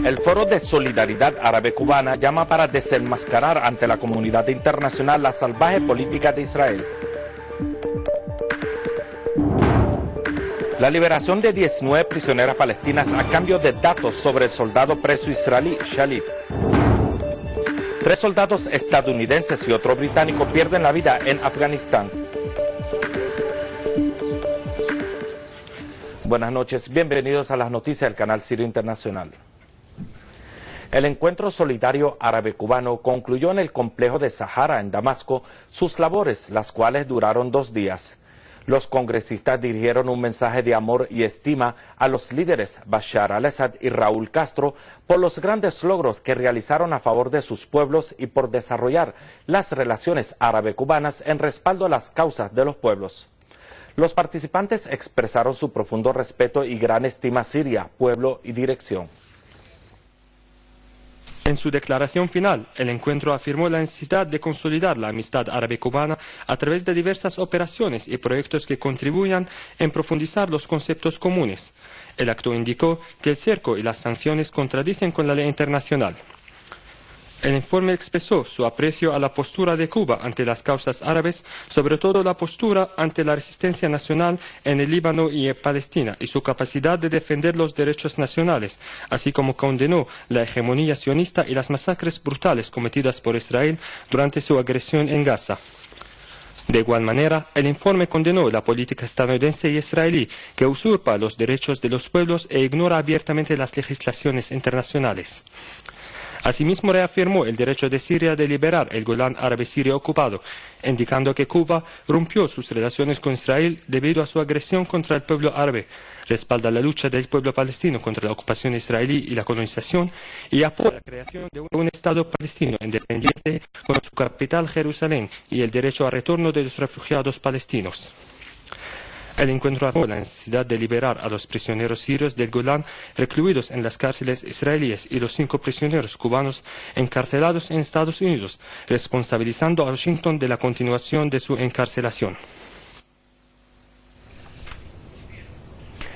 El Foro de Solidaridad Árabe-Cubana llama para desenmascarar ante la comunidad internacional la salvaje política de Israel. La liberación de 19 prisioneras palestinas a cambio de datos sobre el soldado preso israelí Shalit. 3 soldados estadounidenses y otro británico pierden la vida en Afganistán. Buenas noches, bienvenidos a las noticias del canal Sirio Internacional. El encuentro solidario árabe-cubano concluyó en el complejo de Sahara en Damasco sus labores, las cuales duraron 2 días. Los congresistas dirigieron un mensaje de amor y estima a los líderes Bashar al-Assad y Raúl Castro por los grandes logros que realizaron a favor de sus pueblos y por desarrollar las relaciones árabe-cubanas en respaldo a las causas de los pueblos. Los participantes expresaron su profundo respeto y gran estima a Siria, pueblo y dirección. En su declaración final, el encuentro afirmó la necesidad de consolidar la amistad árabe-cubana a través de diversas operaciones y proyectos que contribuyan en profundizar los conceptos comunes. El acto indicó que el cerco y las sanciones contradicen con la ley internacional. El informe expresó su aprecio a la postura de Cuba ante las causas árabes, sobre todo la postura ante la resistencia nacional en el Líbano y en Palestina y su capacidad de defender los derechos nacionales, así como condenó la hegemonía sionista y las masacres brutales cometidas por Israel durante su agresión en Gaza. De igual manera, el informe condenó la política estadounidense y israelí que usurpa los derechos de los pueblos e ignora abiertamente las legislaciones internacionales. Asimismo, reafirmó el derecho de Siria de liberar el Golán árabe sirio ocupado, indicando que Cuba rompió sus relaciones con Israel debido a su agresión contra el pueblo árabe, respalda la lucha del pueblo palestino contra la ocupación israelí y la colonización y apoya la creación de un Estado palestino independiente con su capital Jerusalén y el derecho al retorno de los refugiados palestinos. El encuentro afirmó la necesidad de liberar a los prisioneros sirios del Golán recluidos en las cárceles israelíes y los 5 prisioneros cubanos encarcelados en Estados Unidos, responsabilizando a Washington de la continuación de su encarcelación.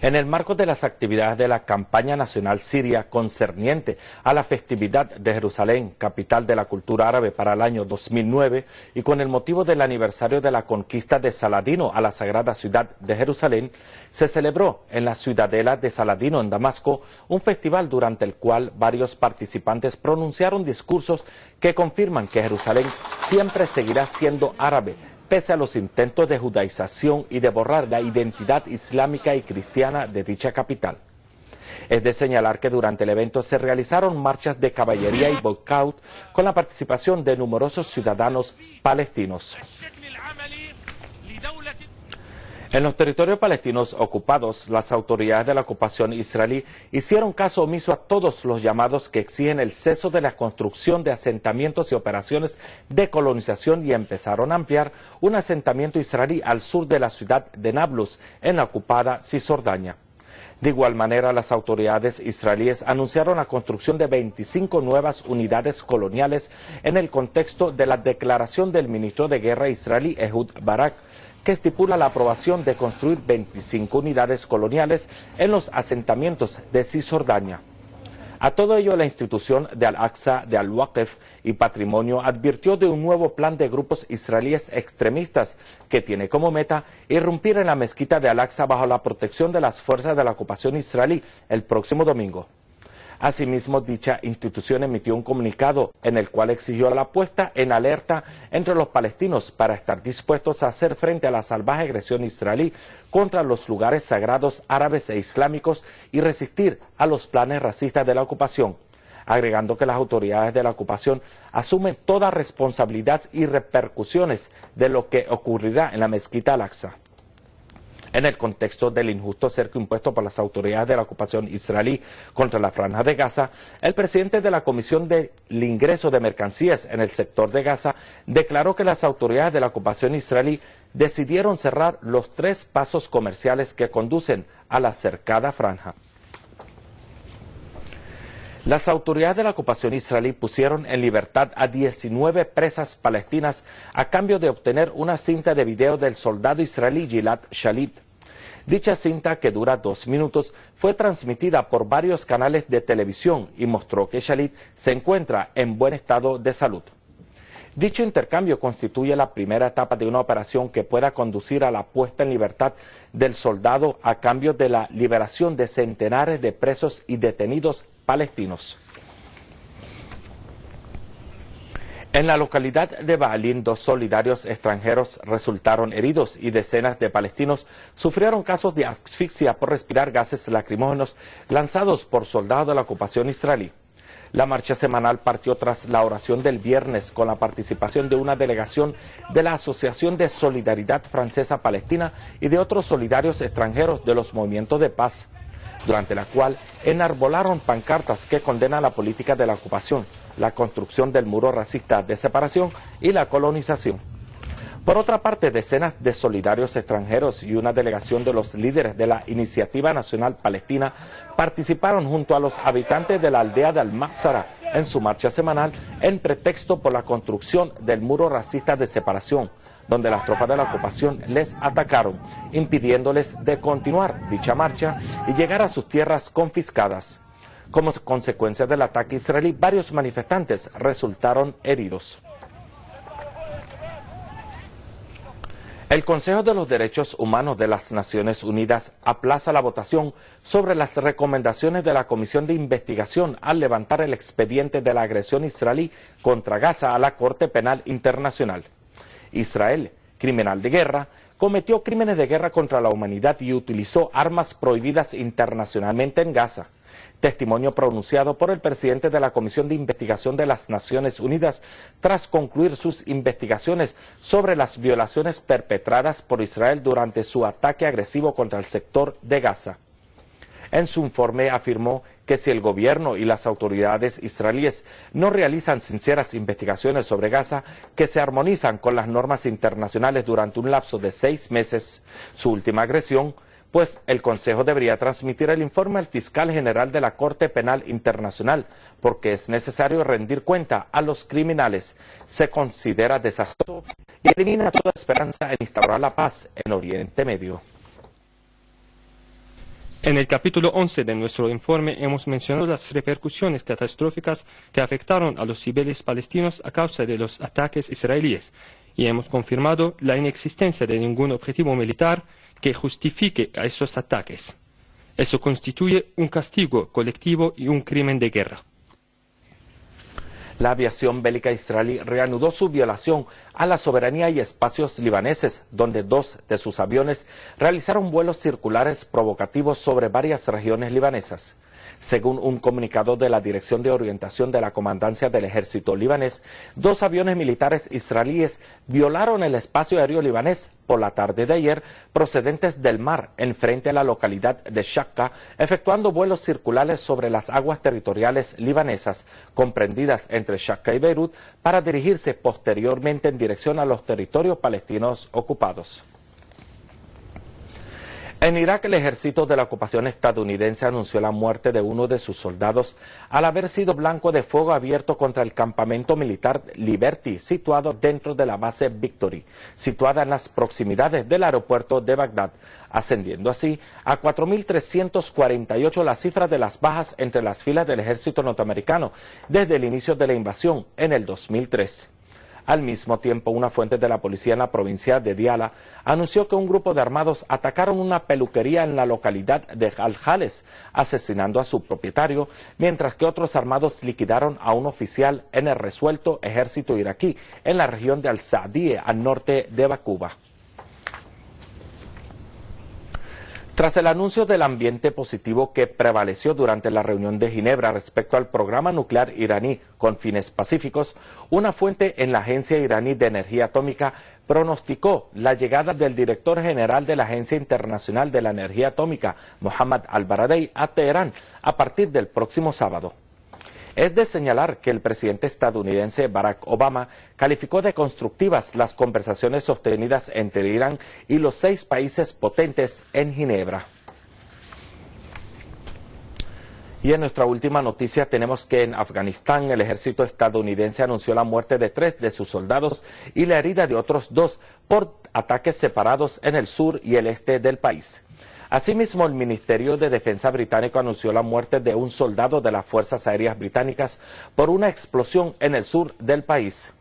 En el marco de las actividades de la campaña nacional siria concerniente a la festividad de Jerusalén, capital de la cultura árabe para el año 2009, y con el motivo del aniversario de la conquista de Saladino a la sagrada ciudad de Jerusalén, se celebró en la ciudadela de Saladino en Damasco un festival durante el cual varios participantes pronunciaron discursos que confirman que Jerusalén siempre seguirá siendo árabe, pese a los intentos de judaización y de borrar la identidad islámica y cristiana de dicha capital. Es de señalar que durante el evento se realizaron marchas de caballería y boicot con la participación de numerosos ciudadanos palestinos. En los territorios palestinos ocupados, las autoridades de la ocupación israelí hicieron caso omiso a todos los llamados que exigen el cese de la construcción de asentamientos y operaciones de colonización y empezaron a ampliar un asentamiento israelí al sur de la ciudad de Nablus, en la ocupada Cisjordania. De igual manera, las autoridades israelíes anunciaron la construcción de 25 nuevas unidades coloniales en el contexto de la declaración del ministro de Guerra israelí Ehud Barak, que estipula la aprobación de construir 25 unidades coloniales en los asentamientos de Cisjordania. A todo ello, la institución de Al-Aqsa de Al-Waqf y Patrimonio advirtió de un nuevo plan de grupos israelíes extremistas que tiene como meta irrumpir en la mezquita de Al-Aqsa bajo la protección de las fuerzas de la ocupación israelí el próximo domingo. Asimismo, dicha institución emitió un comunicado en el cual exigió la puesta en alerta entre los palestinos para estar dispuestos a hacer frente a la salvaje agresión israelí contra los lugares sagrados árabes e islámicos y resistir a los planes racistas de la ocupación, agregando que las autoridades de la ocupación asumen toda responsabilidad y repercusiones de lo que ocurrirá en la mezquita Al-Aqsa. En el contexto del injusto cerco impuesto por las autoridades de la ocupación israelí contra la Franja de Gaza, el presidente de la Comisión del Ingreso de Mercancías en el sector de Gaza declaró que las autoridades de la ocupación israelí decidieron cerrar los 3 pasos comerciales que conducen a la cercada franja. Las autoridades de la ocupación israelí pusieron en libertad a 19 presas palestinas a cambio de obtener una cinta de video del soldado israelí Gilad Shalit. Dicha cinta, que dura 2 minutos, fue transmitida por varios canales de televisión y mostró que Shalit se encuentra en buen estado de salud. Dicho intercambio constituye la primera etapa de una operación que pueda conducir a la puesta en libertad del soldado a cambio de la liberación de centenares de presos y detenidos palestinos. En la localidad de Baalín, 2 solidarios extranjeros resultaron heridos y decenas de palestinos sufrieron casos de asfixia por respirar gases lacrimógenos lanzados por soldados de la ocupación israelí. La marcha semanal partió tras la oración del viernes con la participación de una delegación de la Asociación de Solidaridad Francesa Palestina y de otros solidarios extranjeros de los movimientos de paz, durante la cual enarbolaron pancartas que condenan la política de la ocupación, la construcción del muro racista de separación y la colonización. Por otra parte, decenas de solidarios extranjeros y una delegación de los líderes de la Iniciativa Nacional Palestina participaron junto a los habitantes de la aldea de Al-Mazara en su marcha semanal en pretexto por la construcción del muro racista de separación, donde las tropas de la ocupación les atacaron, impidiéndoles de continuar dicha marcha y llegar a sus tierras confiscadas. Como consecuencia del ataque israelí, varios manifestantes resultaron heridos. El Consejo de los Derechos Humanos de las Naciones Unidas aplaza la votación sobre las recomendaciones de la Comisión de Investigación al levantar el expediente de la agresión israelí contra Gaza a la Corte Penal Internacional. Israel, criminal de guerra, cometió crímenes de guerra contra la humanidad y utilizó armas prohibidas internacionalmente en Gaza. Testimonio pronunciado por el presidente de la Comisión de Investigación de las Naciones Unidas tras concluir sus investigaciones sobre las violaciones perpetradas por Israel durante su ataque agresivo contra el sector de Gaza. En su informe afirmó que si el gobierno y las autoridades israelíes no realizan sinceras investigaciones sobre Gaza que se armonizan con las normas internacionales durante un lapso de 6 meses, su última agresión, pues el Consejo debería transmitir el informe al fiscal general de la Corte Penal Internacional, porque es necesario rendir cuenta a los criminales. Se considera desastroso y elimina toda esperanza en instaurar la paz en Oriente Medio. En el capítulo 11 de nuestro informe hemos mencionado las repercusiones catastróficas que afectaron a los civiles palestinos a causa de los ataques israelíes, y hemos confirmado la inexistencia de ningún objetivo militar que justifique a esos ataques. Eso constituye un castigo colectivo y un crimen de guerra. La aviación bélica israelí reanudó su violación a la soberanía y espacios libaneses, donde 2 de sus aviones realizaron vuelos circulares provocativos sobre varias regiones libanesas. Según un comunicado de la Dirección de Orientación de la Comandancia del Ejército libanés, 2 aviones militares israelíes violaron el espacio aéreo libanés por la tarde de ayer, procedentes del mar, enfrente a la localidad de Shakka, efectuando vuelos circulares sobre las aguas territoriales libanesas, comprendidas entre Shakka y Beirut, para dirigirse posteriormente en dirección a los territorios palestinos ocupados. En Irak, el ejército de la ocupación estadounidense anunció la muerte de uno de sus soldados al haber sido blanco de fuego abierto contra el campamento militar Liberty, situado dentro de la base Victory, situada en las proximidades del aeropuerto de Bagdad, ascendiendo así a 4.348 la cifra de las bajas entre las filas del ejército norteamericano desde el inicio de la invasión en el 2003. Al mismo tiempo, una fuente de la policía en la provincia de Diyala anunció que un grupo de armados atacaron una peluquería en la localidad de Al-Jales, asesinando a su propietario, mientras que otros armados liquidaron a un oficial en el resuelto ejército iraquí en la región de Al-Saadiyeh, al norte de Bakuba. Tras el anuncio del ambiente positivo que prevaleció durante la reunión de Ginebra respecto al programa nuclear iraní con fines pacíficos, una fuente en la Agencia Iraní de Energía Atómica pronosticó la llegada del director general de la Agencia Internacional de la Energía Atómica, Mohammad Al-Baradei, a Teherán a partir del próximo sábado. Es de señalar que el presidente estadounidense Barack Obama calificó de constructivas las conversaciones sostenidas entre Irán y los 6 países potentes en Ginebra. Y en nuestra última noticia tenemos que en Afganistán el ejército estadounidense anunció la muerte de 3 de sus soldados y la herida de otros 2 por ataques separados en el sur y el este del país. Asimismo, el Ministerio de Defensa británico anunció la muerte de un soldado de las Fuerzas Aéreas Británicas por una explosión en el sur del país.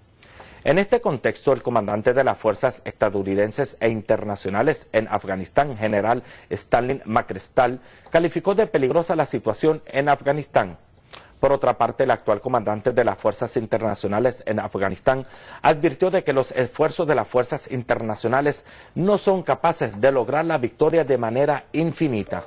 En este contexto, el comandante de las fuerzas estadounidenses e internacionales en Afganistán, general Stanley McChrystal, calificó de peligrosa la situación en Afganistán. Por otra parte, el actual comandante de las fuerzas internacionales en Afganistán advirtió de que los esfuerzos de las fuerzas internacionales no son capaces de lograr la victoria de manera infinita.